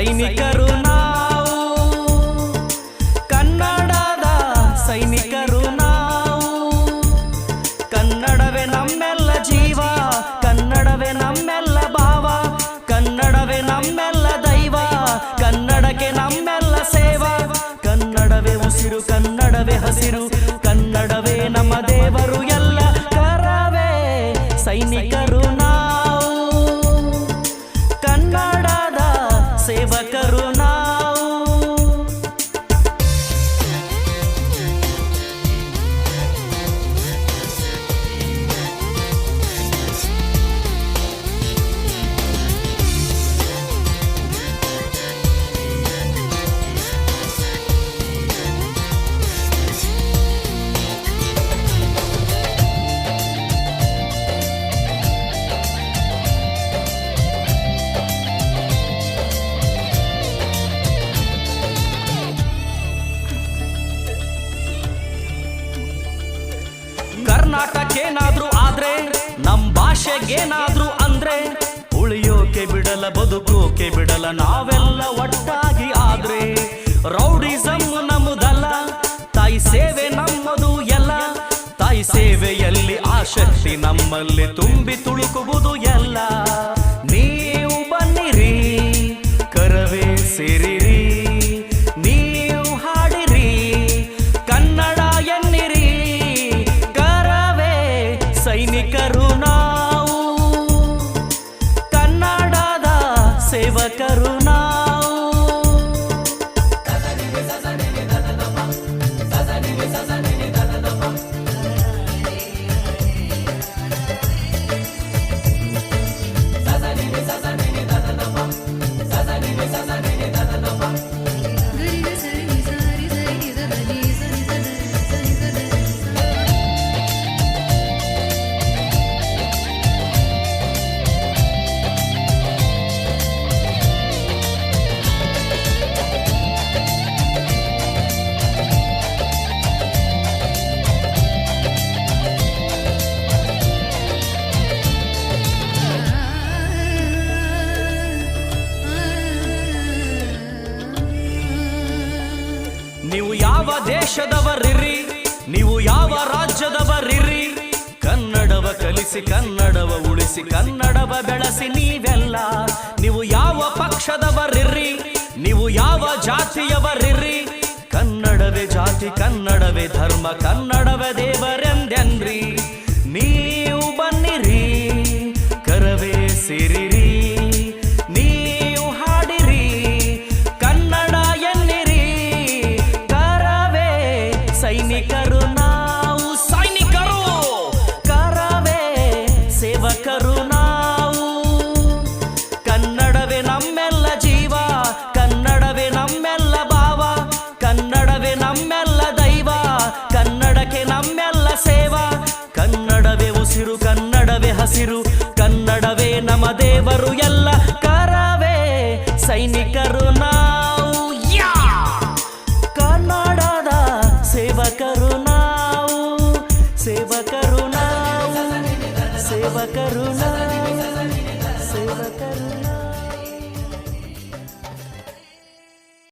ಸೈನಿಕರು ನಾವು, ಕನ್ನಡದ ಸೈನಿಕರು ನಾವು. ಕನ್ನಡವೇ ನಮ್ಮೆಲ್ಲ ಜೀವ, ಕನ್ನಡವೇ ನಮ್ಮೆಲ್ಲ ಭಾವ, ಕನ್ನಡವೇ ನಮ್ಮೆಲ್ಲ ದೈವ, ಕನ್ನಡಕ್ಕೆ ನಮ್ಮೆಲ್ಲ ಸೇವಾ. ಕನ್ನಡವೇ ಉಸಿರು, ಕನ್ನಡವೇ ಹಸಿರು, ಕನ್ನಡವೇ ನಮ್ಮ ದೇವರು ಎಲ್ಲ. ಕರವೇ ಸೈನಿಕರು ನಾವು, ಕನ್ನಡದ ಸೇವಕರು ನಾವು. ಕರ್ನಾಟಕೇನಾದ್ರೂ ಆದ್ರೆ, ನಮ್ ಭಾಷೆಗೇನಾದ್ರೂ ಅಂದ್ರೆ, ಉಳಿಯೋಕೆ ಬಿಡಲ ಬದುಕೋಕೆ ಬಿಡಲ ನಾವೆಲ್ಲ ಒಟ್ಟಾಗಿ ಆದ್ರೆ. ರೌಡಿಸಮ್ ನಮ್ಮದಲ್ಲ, ತಾಯಿ ಸೇವೆ ನಮ್ಮದು ಎಲ್ಲ. ತಾಯಿ ಸೇವೆಯಲ್ಲಿ ಆ ಶಕ್ತಿ ನಮ್ಮಲ್ಲಿ ತುಂಬಿ ತುಳುಕುವುದು ಎಲ್ಲ. ನೀವು ಬನ್ನಿರಿ, ಕರವೇ ಸೇರಿರಿ, ನೀವು ಹಾಡಿರಿ, ಕನ್ನಡ ಎನ್ನಿರಿ. ಕರವೇ ಸೈನಿಕರು ನಾವು, ಕನ್ನಡದ ಸೇವಕರು ನಾವು. ನೀವು ಯಾವ ದೇಶದವರಿರಿ, ನೀವು ಯಾವ ರಾಜ್ಯದವರಿರಿ, ಕನ್ನಡವ ಕಲಿಸಿ, ಕನ್ನಡವ ಉಳಿಸಿ, ಕನ್ನಡವ ಬೆಳೆಸಿ ನೀವೆಲ್ಲ. ನೀವು ಯಾವ ಪಕ್ಷದವರಿರಿ, ನೀವು ಯಾವ ಜಾತಿಯವರಿರಿ, ಕನ್ನಡವೇ ಜಾತಿ, ಕನ್ನಡವೇ ಧರ್ಮ, ಕನ್ನಡವೇ ದೇವರೆಂದೆನ್ರಿ. ನೀವು ಬನ್ನಿರಿ, ಕರವೇ ಸೇರಿರಿ, ನೀವು ಹಾಡಿರಿ, ಕನ್ನಡ ಎನ್ನಿರಿ. ಕರವೇ ಸೈನಿಕರು ನಾವು, ಸೈನಿಕರು. ಕರವೇ ಸೇವಕರು ನಾವು. ಕನ್ನಡವೇ ನಮ್ಮೆಲ್ಲ ಜೀವ, ಕನ್ನಡವೇ ನಮ್ಮೆಲ್ಲ ಭಾವ, ಕನ್ನಡವೇ ನಮ್ಮೆಲ್ಲ ದೈವ, ಕನ್ನಡಕ್ಕೆ ನಮ್ಮೆಲ್ಲ ಸೇವಾ. ಕನ್ನಡವೇ ಉಸಿರು, ಕನ್ನಡವೇ ಹಸಿರು,